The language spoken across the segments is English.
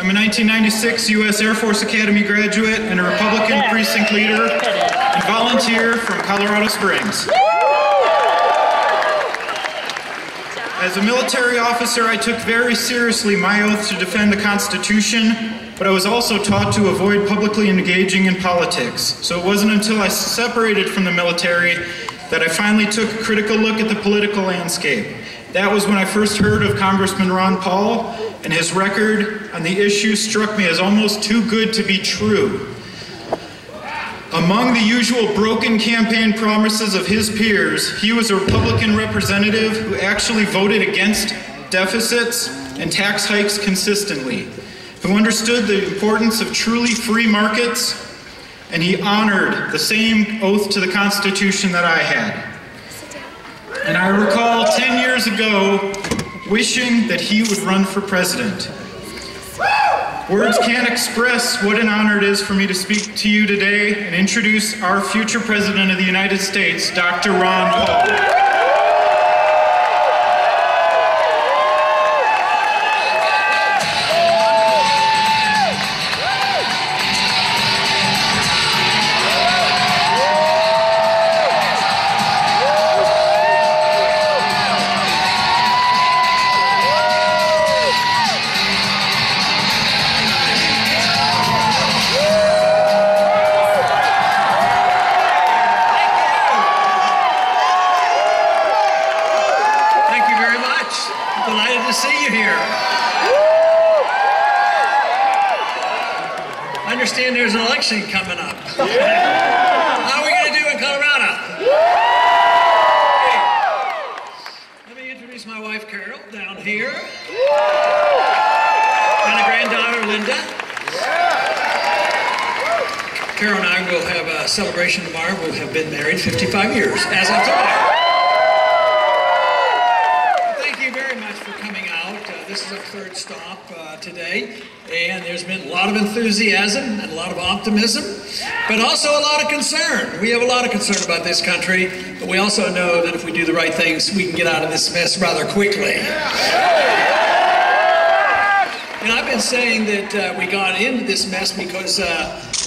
I'm a 1996 U.S. Air Force Academy graduate and a Republican precinct leader and volunteer from Colorado Springs. As a military officer, I took very seriously my oath to defend the Constitution, but I was also taught to avoid publicly engaging in politics. So it wasn't until I separated from the military that I finally took a critical look at the political landscape. That was when I first heard of Congressman Ron Paul, and his record on the issue struck me as almost too good to be true. Among the usual broken campaign promises of his peers, he was a Republican representative who actually voted against deficits and tax hikes consistently, who understood the importance of truly free markets, and he honored the same oath to the Constitution that I had. And I recall 10 years ago wishing that he would run for president. Words can't express what an honor it is for me to speak to you today and introduce our future President of the United States, Dr. Ron Paul. There's an election coming up. Yeah. How are we going to do in Colorado? Hey, let me introduce my wife, Carol, down here. And a granddaughter, Linda. Carol and I will have a celebration tomorrow. We'll have been married 55 years, as of tomorrow. Thank you very much for coming out. This is our third stop today. And there's been a lot of enthusiasm and a lot of optimism, but also a lot of concern. We have a lot of concern about this country, but we also know that if we do the right things, we can get out of this mess rather quickly. And I've been saying that we got into this mess because,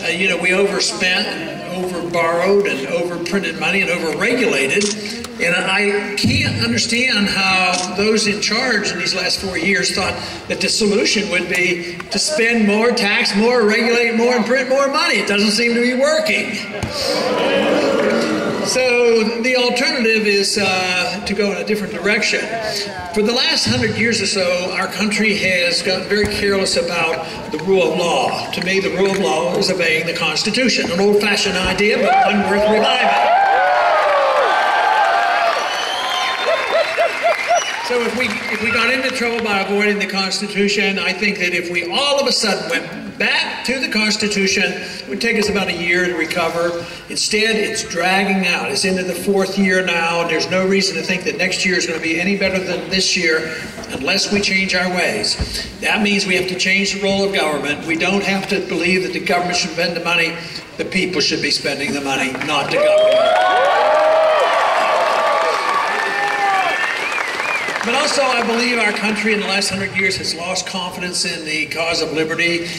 you know, we overspent and overborrowed and overprinted money and overregulated. And I can't understand how those in charge in these last 4 years thought that the solution would be to spend more, tax more, regulate more, and print more money. It doesn't seem to be working. So the alternative is to go in a different direction. For the last 100 years or so, our country has gotten very careless about the rule of law. To me, the rule of law is obeying the Constitution, an old-fashioned idea, but one worth reviving. So if we got into trouble by avoiding the Constitution, I think that if we all of a sudden went back to the Constitution, it would take us about a year to recover. Instead, it's dragging out. It's into the 4th year now, and there's no reason to think that next year is going to be any better than this year unless we change our ways. That means we have to change the role of government. We don't have to believe that the government should spend the money. The people should be spending the money, not the government. But also, I believe our country in the last 100 years has lost confidence in the cause of liberty.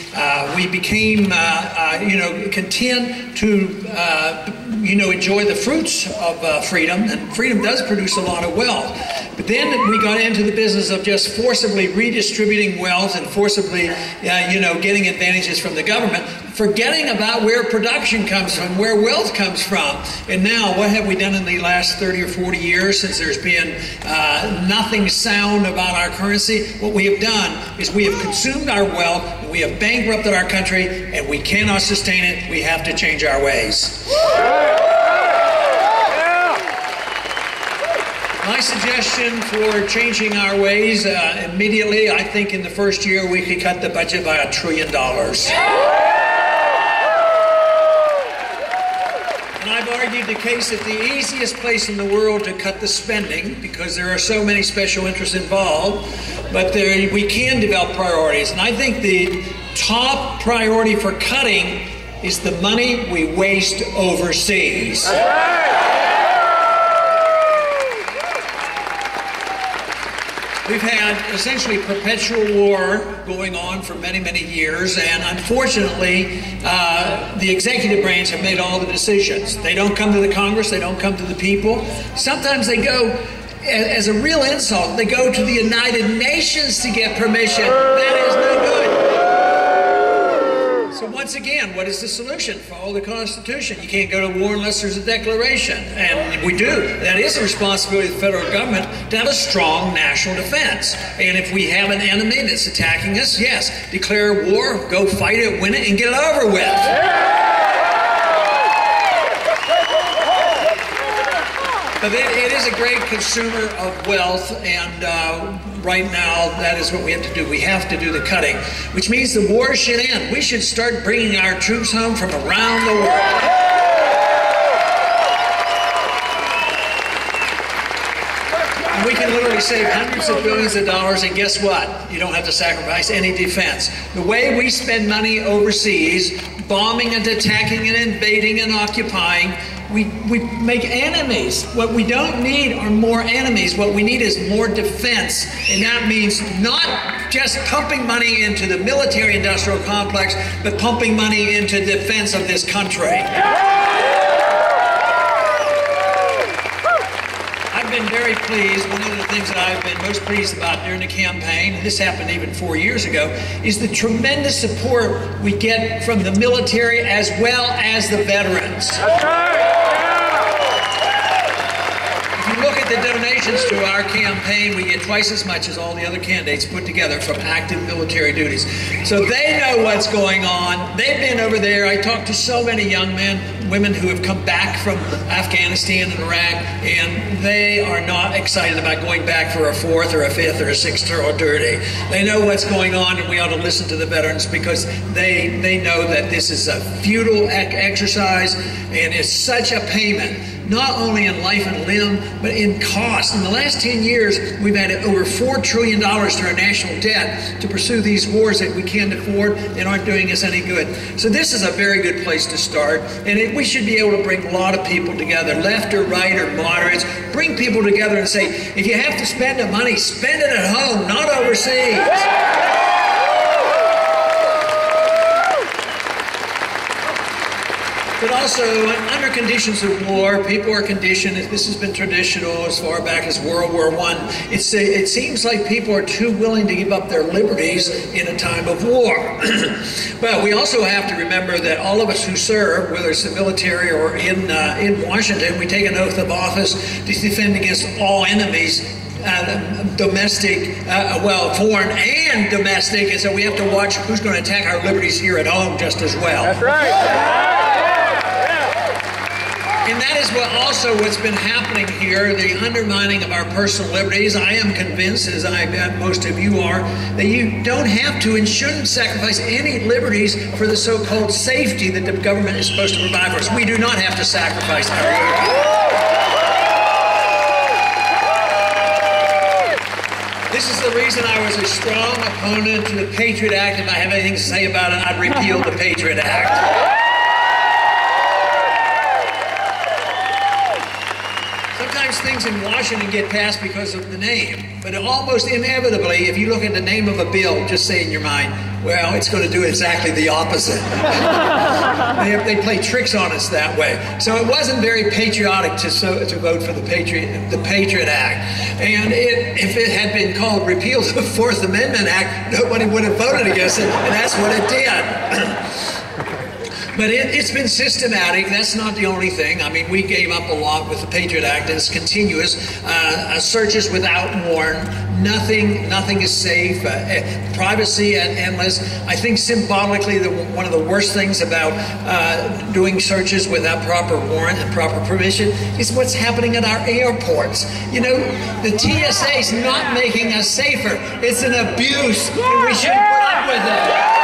We became, you know, content to, you know, enjoy the fruits of freedom, and freedom does produce a lot of wealth. But then we got into the business of just forcibly redistributing wealth and forcibly, you know, getting advantages from the government, forgetting about where production comes from, where wealth comes from. And now, what have we done in the last 30 or 40 years since there's been nothing sound about our currency? What we have done is we have consumed our wealth, and we have bankrupted our country, and we cannot sustain it. We have to change our ways. My suggestion for changing our ways immediately, I think in the first year we could cut the budget by $1 trillion. And I've argued the case that the easiest place in the world to cut the spending, because there are so many special interests involved, but we can develop priorities. And I think the top priority for cutting is the money we waste overseas. We've had essentially perpetual war going on for many, many years, and unfortunately, the executive branch have made all the decisions. They don't come to the Congress, they don't come to the people. Sometimes they go, as a real insult, they go to the United Nations to get permission. That is no good. So once again, what is the solution? Follow the Constitution. You can't go to war unless there's a declaration. And we do. That is the responsibility of the federal government to have a strong national defense. And if we have an enemy that's attacking us, yes, declare war, go fight it, win it, and get it over with. But it is a great consumer of wealth, and right now that is what we have to do. We have to do the cutting, which means the war should end. We should start bringing our troops home from around the world. And we can literally save hundreds of billions of dollars, and guess what? You don't have to sacrifice any defense. The way we spend money overseas, bombing and attacking and invading and occupying, we make enemies. What we don't need are more enemies. What we need is more defense. And that means not just pumping money into the military-industrial complex, but pumping money into defense of this country. I've been very pleased. One of the things that I've been most pleased about during the campaign, and this happened even 4 years ago, is the tremendous support we get from the military as well as the veterans. That's right. If you look at the donations to our campaign, we get twice as much as all the other candidates put together from active military duties. So they know what's going on. They've been over there. I talked to so many young men, women who have come back from Afghanistan and Iraq, and they are not excited about going back for a fourth or a fifth or a sixth tour of duty. They know what's going on, and we ought to listen to the veterans because they know that this is a futile exercise, and it's such a payment, not only in life and limb, but in cost. In the last 10 years, we've added over $4 trillion to our national debt to pursue these wars that we can't afford and aren't doing us any good. So this is a very good place to start, and we should be able to bring a lot of people together, left or right or moderates, bring people together and say, if you have to spend the money, spend it at home, not overseas. But also, under conditions of war, people are conditioned, this has been traditional as far back as World War I, it seems like people are too willing to give up their liberties in a time of war. But we also have to remember that all of us who serve, whether it's the military or in Washington, we take an oath of office to defend against all enemies, domestic, foreign and domestic, and so we have to watch who's going to attack our liberties here at home just as well. That's right. And that is what's been happening here, the undermining of our personal liberties. I am convinced, as I bet most of you are, that you don't have to and shouldn't sacrifice any liberties for the so-called safety that the government is supposed to provide for us. We do not have to sacrifice our liberties. This is the reason I was a strong opponent to the Patriot Act. If I have anything to say about it, I'd repeal the Patriot Act. Sometimes things in Washington get passed because of the name, but almost inevitably, if you look at the name of a bill, just say in your mind, well, it's going to do exactly the opposite. They play tricks on us that way. So it wasn't very patriotic to vote for the Patriot Act. And if it had been called repeal to the Fourth Amendment Act, nobody would have voted against it, and that's what it did. But it's been systematic. That's not the only thing. I mean, we gave up a lot with the Patriot Act. It's continuous. Searches without warrant. Nothing is safe. Privacy at endless. I think symbolically, one of the worst things about doing searches without proper warrant and proper permission is what's happening at our airports. You know, the TSA is not making us safer. It's an abuse, and we shouldn't put up with it.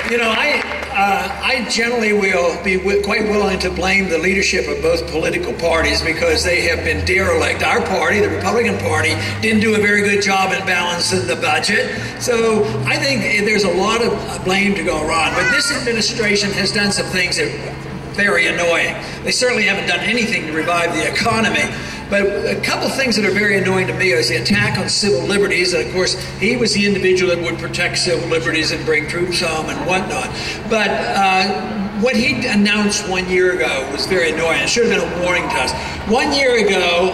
You know, I generally will be quite willing to blame the leadership of both political parties because they have been derelict. Our party, the Republican Party, didn't do a very good job in balancing the budget. So I think there's a lot of blame to go around. But this administration has done some things that very annoying. They certainly haven't done anything to revive the economy. But a couple things that are very annoying to me is the attack on civil liberties. And of course, he was the individual that would protect civil liberties and bring troops home and whatnot. But what he announced 1 year ago was very annoying. It should have been a warning to us. 1 year ago,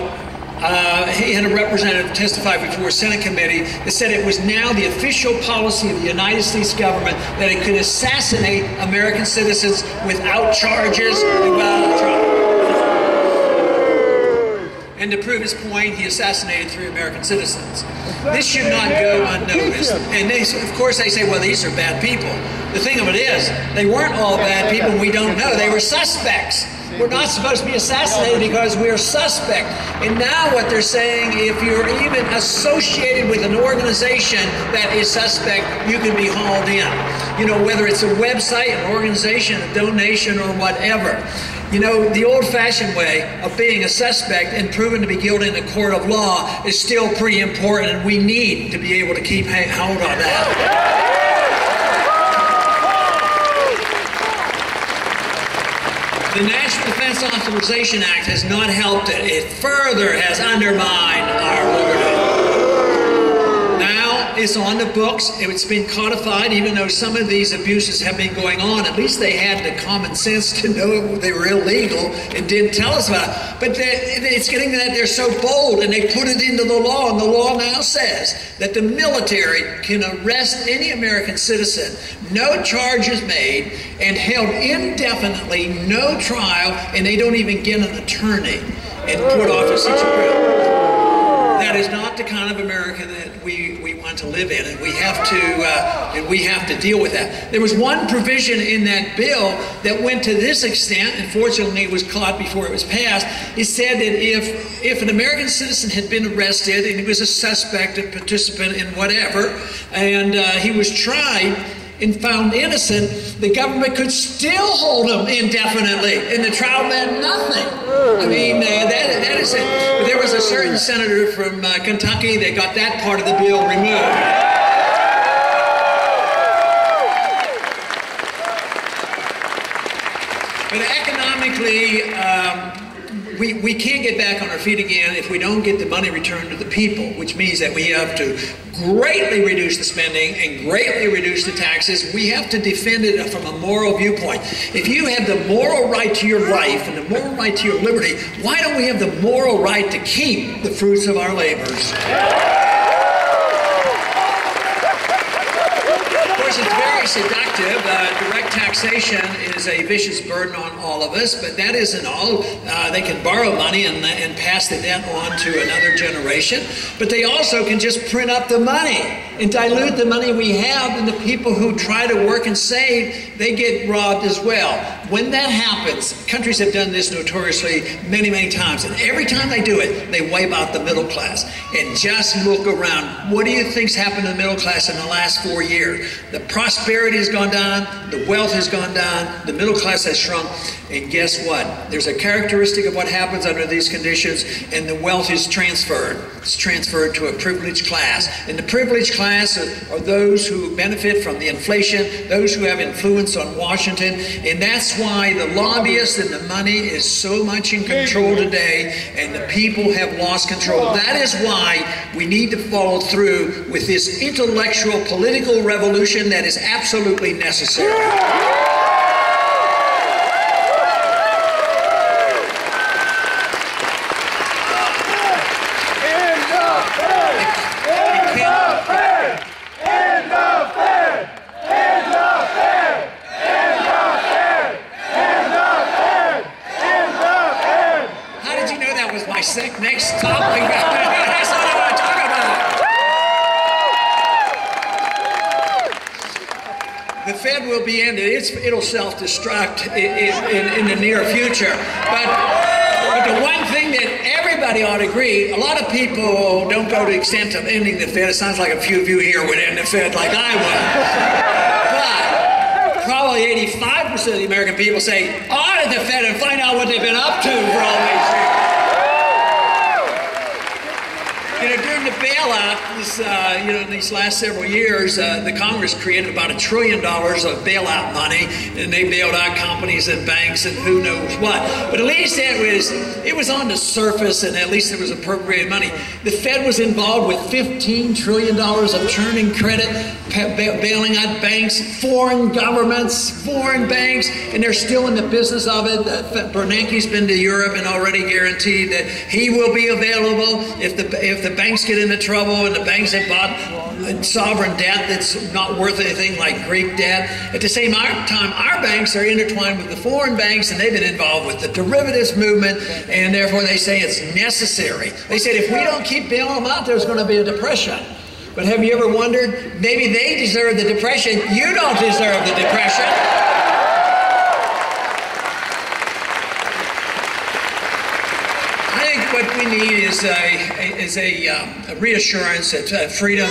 he had a representative testify before a Senate committee that said it was now the official policy of the United States government that it could assassinate American citizens without charges and without trial. And to prove his point, he assassinated 3 American citizens. This should not go unnoticed. And they, of course, they say, well, these are bad people. The thing of it is, they weren't all bad people. We don't know. They were suspects. We're not supposed to be assassinated because we're suspect. And now what they're saying, if you're even associated with an organization that is suspect, you can be hauled in. You know, whether it's a website, an organization, a donation, or whatever. You know, the old-fashioned way of being a suspect and proven to be guilty in a court of law is still pretty important, and we need to be able to keep hold on that. The National Defense Authorization Act has not helped it. It further has undermined our liberty. Now it's on the books. It's been codified, even though some of these abuses have been going on. At least they had the common sense to know they were illegal and didn't tell us about it. But it's getting that they're so bold, and they put it into the law, and the law now says that the military can arrest any American citizen, no charges made, and held indefinitely, no trial, and they don't even get an attorney and put off a situation. That is not the kind of America that we want to live in, and we have to deal with that. There was one provision in that bill that went to this extent, and fortunately it was caught before it was passed. It said that if an American citizen had been arrested and he was a suspect, a participant in whatever, and he was tried and found innocent, the government could still hold him indefinitely, and the trial meant nothing. I mean, that is it. But there was a certain senator from Kentucky that got that part of the bill removed. But economically, we can't get back on our feet again if we don't get the money returned to the people, which means that we have to greatly reduce the spending and greatly reduce the taxes. We have to defend it from a moral viewpoint. If you have the moral right to your life and the moral right to your liberty, why don't we have the moral right to keep the fruits of our labors? Of course, it's very seductive. Direct taxation is a vicious burden on all of us, but that isn't all. They can borrow money and pass the debt on to another generation, but they also can just print up the money and dilute the money we have, and the people who try to work and save, they get robbed as well. When that happens, countries have done this notoriously many, many times, and every time they do it, they wipe out the middle class. And just look around. What do you think's happened to the middle class in the last 4 years? The prosperity has gone down, the wealth has gone down, the middle class has shrunk, and guess what? There's a characteristic of what happens under these conditions, and the wealth is transferred. It's transferred to a privileged class. And the privileged class are those who benefit from the inflation, those who have influence on Washington, and that's why the lobbyists and the money is so much in control today, and the people have lost control. That is why we need to follow through with this intellectual political revolution that is absolutely necessary. Next topic. That's what I want to talk about. The Fed will be ended. It'll self-destruct in the near future. But the one thing that everybody ought to agree, a lot of people don't go to the extent of ending the Fed. It sounds like a few of you here would end the Fed like I would. But probably 85% of the American people say, audit the Fed and find out what they've been up to for all these years. You know, during the bad bailout is, in these last several years, the Congress created about $1 trillion of bailout money, and they bailed out companies and banks and who knows what. But at least it was on the surface, and at least it was appropriated money. The Fed was involved with $15 trillion of churning credit, bailing out banks, foreign governments, foreign banks, and they're still in the business of it. Bernanke's been to Europe and already guaranteed that he will be available if the banks get into trouble, and the banks have bought sovereign debt that's not worth anything, like Greek debt. At the same time, our banks are intertwined with the foreign banks, and they've been involved with the derivatives movement, and therefore they say it's necessary. They said if we don't keep bailing them out, there's going to be a depression. But have you ever wondered, maybe they deserve the depression, you don't deserve the depression. What we need is a reassurance that freedom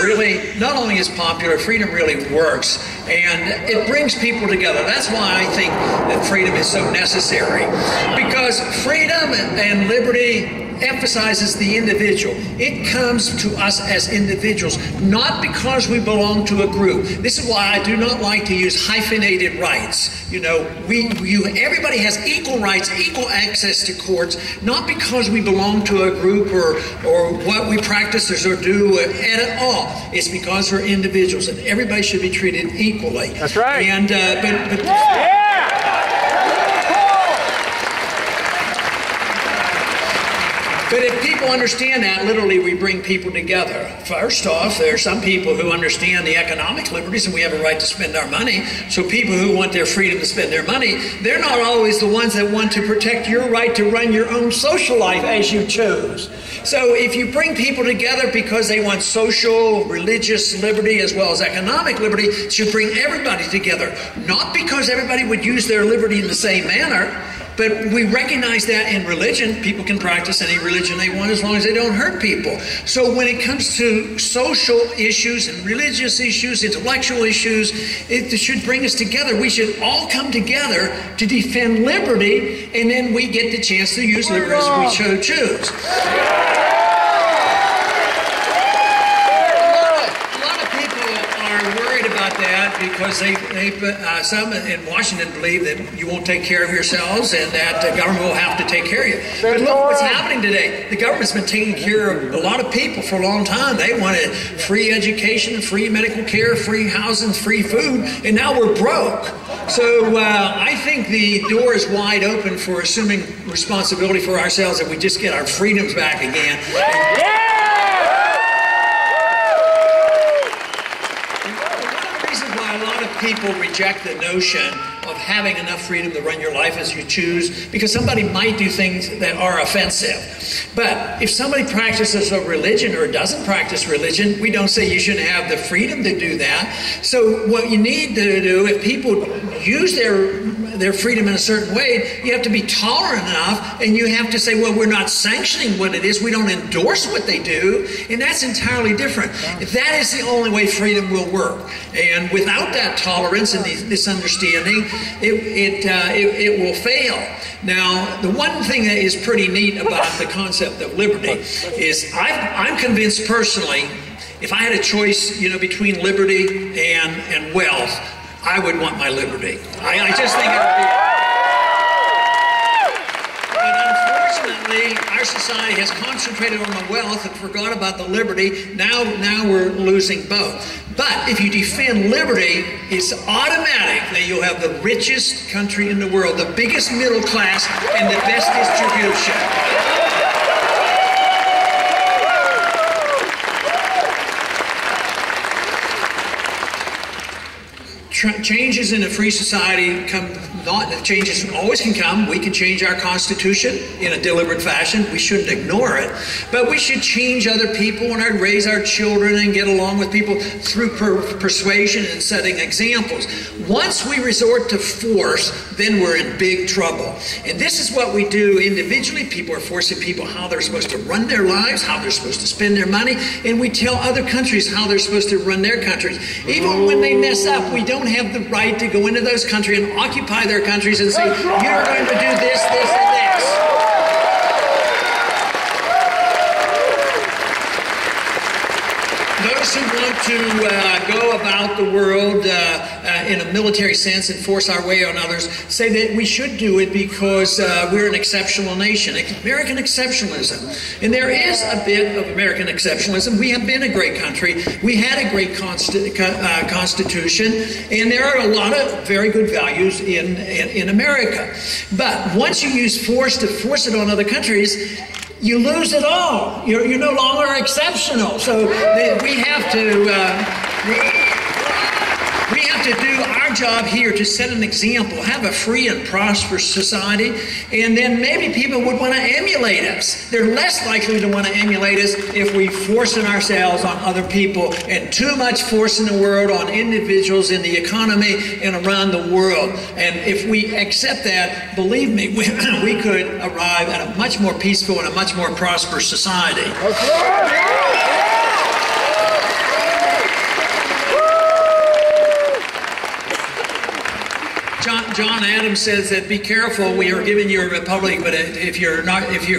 really not only is popular, freedom really works, and it brings people together. That's why I think that freedom is so necessary, because freedom and liberty emphasizes the individual. It comes to us as individuals, not because we belong to a group. This is why I do not like to use hyphenated rights. Everybody has equal rights, equal access to courts, not because we belong to a group or what we practice or do at all. It's because we're individuals, and everybody should be treated equally. That's right. And But if people understand that, literally we bring people together. First off, there are some people who understand the economic liberties, and we have a right to spend our money. So people who want their freedom to spend their money, they're not always the ones that want to protect your right to run your own social life as you choose. So if you bring people together because they want social, religious liberty as well as economic liberty, it should bring everybody together. Not because everybody would use their liberty in the same manner, but we recognize that in religion, people can practice any religion they want as long as they don't hurt people. So when it comes to social issues and religious issues, intellectual issues, it should bring us together. We should all come together to defend liberty, and then we get the chance to use liberty as we choose. Because some in Washington believe that you won't take care of yourselves and that the government will have to take care of you. But look what's happening today. The government's been taking care of a lot of people for a long time. They wanted free education, free medical care, free housing, free food, and now we're broke. So I think the door is wide open for assuming responsibility for ourselves if we just get our freedoms back again. People reject the notion of having enough freedom to run your life as you choose, because somebody might do things that are offensive. But if somebody practices a religion or doesn't practice religion, we don't say you shouldn't have the freedom to do that. So what you need to do, if people use their freedom in a certain way, you have to be tolerant enough, and you have to say, well, we're not sanctioning what it is, we don't endorse what they do, and that's entirely different. That is the only way freedom will work. And without that tolerance and this understanding, it will fail. Now, the one thing that is pretty neat about the concept of liberty is I'm convinced personally, if I had a choice, between liberty and wealth, I would want my liberty. I just think it would be. But unfortunately, our society has concentrated on the wealth and forgot about the liberty. Now we're losing both. But if you defend liberty, it's automatic that you'll have the richest country in the world, the biggest middle class, and the best distribution. Changes in a free society changes always can come. We can change our Constitution in a deliberate fashion. We shouldn't ignore it. But we should change other people and raise our children and get along with people through persuasion and setting examples. Once we resort to force, then we're in big trouble. And this is what we do individually. People are forcing people how they're supposed to run their lives, how they're supposed to spend their money, and we tell other countries how they're supposed to run their countries. Even when they mess up, we don't have the right to go into those countries and occupy their countries and say, you're going to do this, this, and this. those who want to go about the world in a military sense and force our way on others say that we should do it because we're an exceptional nation, American exceptionalism. And there is a bit of American exceptionalism. We have been a great country. We had a great constitution, and there are a lot of very good values in America. But once you use force to force it on other countries, you lose it all. You're no longer exceptional. So we have to do our job here to set an example, have a free and prosperous society, and then maybe people would want to emulate us. They're less likely to want to emulate us if we forcing ourselves on other people, and too much force in the world on individuals in the economy and around the world. And if we accept that, believe me, we could arrive at a much more peaceful and a much more prosperous society. John Adams says that be careful. We are giving you a republic, but if you're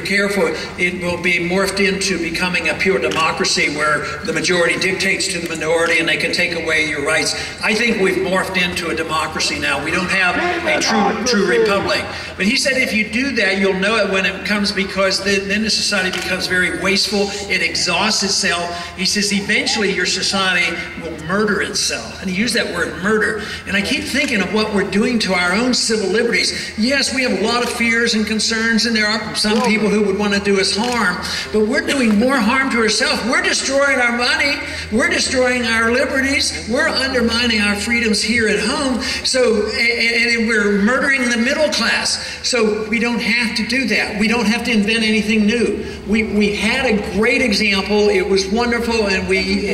careful, it will be morphed into becoming a pure democracy where the majority dictates to the minority and they can take away your rights. I think we've morphed into a democracy now. We don't have a true republic. But he said if you do that, you'll know it when it comes, because then the society becomes very wasteful. It exhausts itself. He says eventually your society will murder itself. And he used that word, murder. And I keep thinking of what we're doing to our own civil liberties. Yes, we have a lot of fears and concerns, and there are some people who would want to do us harm, but we're doing more harm to ourselves. We're destroying our money. We're destroying our liberties. We're undermining our freedoms here at home. So, and we're murdering the middle class. So we don't have to do that. We don't have to invent anything new. We had a great example. It was wonderful, and we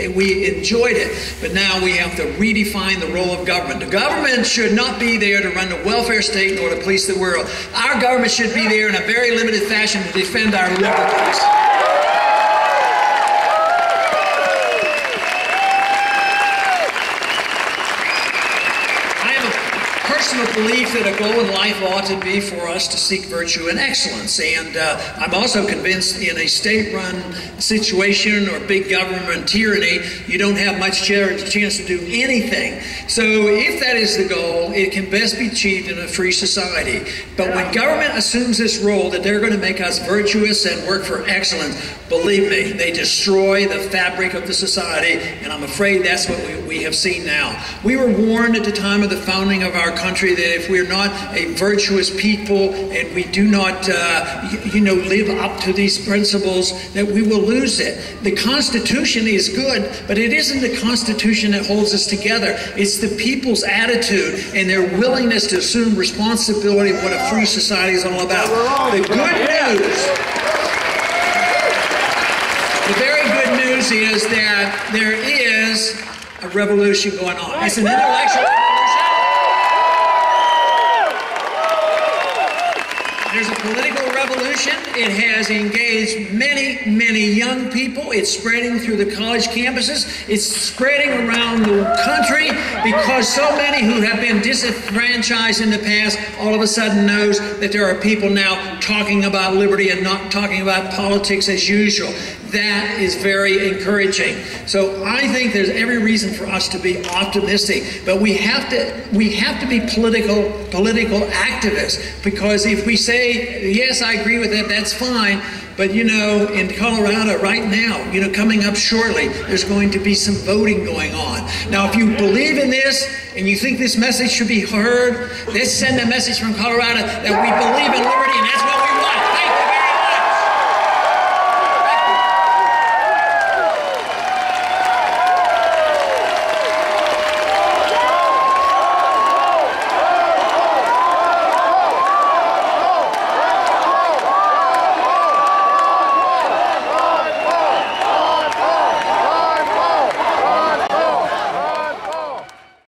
enjoyed it. But now we have to redefine the role of government. The government should not be there to run the welfare state nor to police the world. Our government should be there in a very limited fashion to defend our liberties. Personal belief that a goal in life ought to be for us to seek virtue and excellence. And I'm also convinced in a state-run situation or big government tyranny, you don't have much chance to do anything. So if that is the goal, it can best be achieved in a free society. But when government assumes this role that they're going to make us virtuous and work for excellence, believe me, they destroy the fabric of the society, and I'm afraid that's what we have seen now. We were warned at the time of the founding of our country that if we're not a virtuous people and we do not, live up to these principles, that we will lose it. The Constitution is good, but it isn't the Constitution that holds us together. It's the people's attitude and their willingness to assume responsibility of what a free society is all about. The good news, the very good news is that there is a revolution going on. It's an intellectual revolution. There's a political revolution. It has engaged many young people. It's spreading through the college campuses. It's spreading around the country because so many who have been disenfranchised in the past all of a sudden knows that there are people now talking about liberty and not talking about politics as usual. That is very encouraging. So I think there's every reason for us to be optimistic, but we have to be political activists, because if we say, yes, I agree with that, that's fine, but in Colorado right now, coming up shortly, there's going to be some voting going on. Now, if you believe in this and you think this message should be heard, let's send a message from Colorado that we believe in liberty, and that's what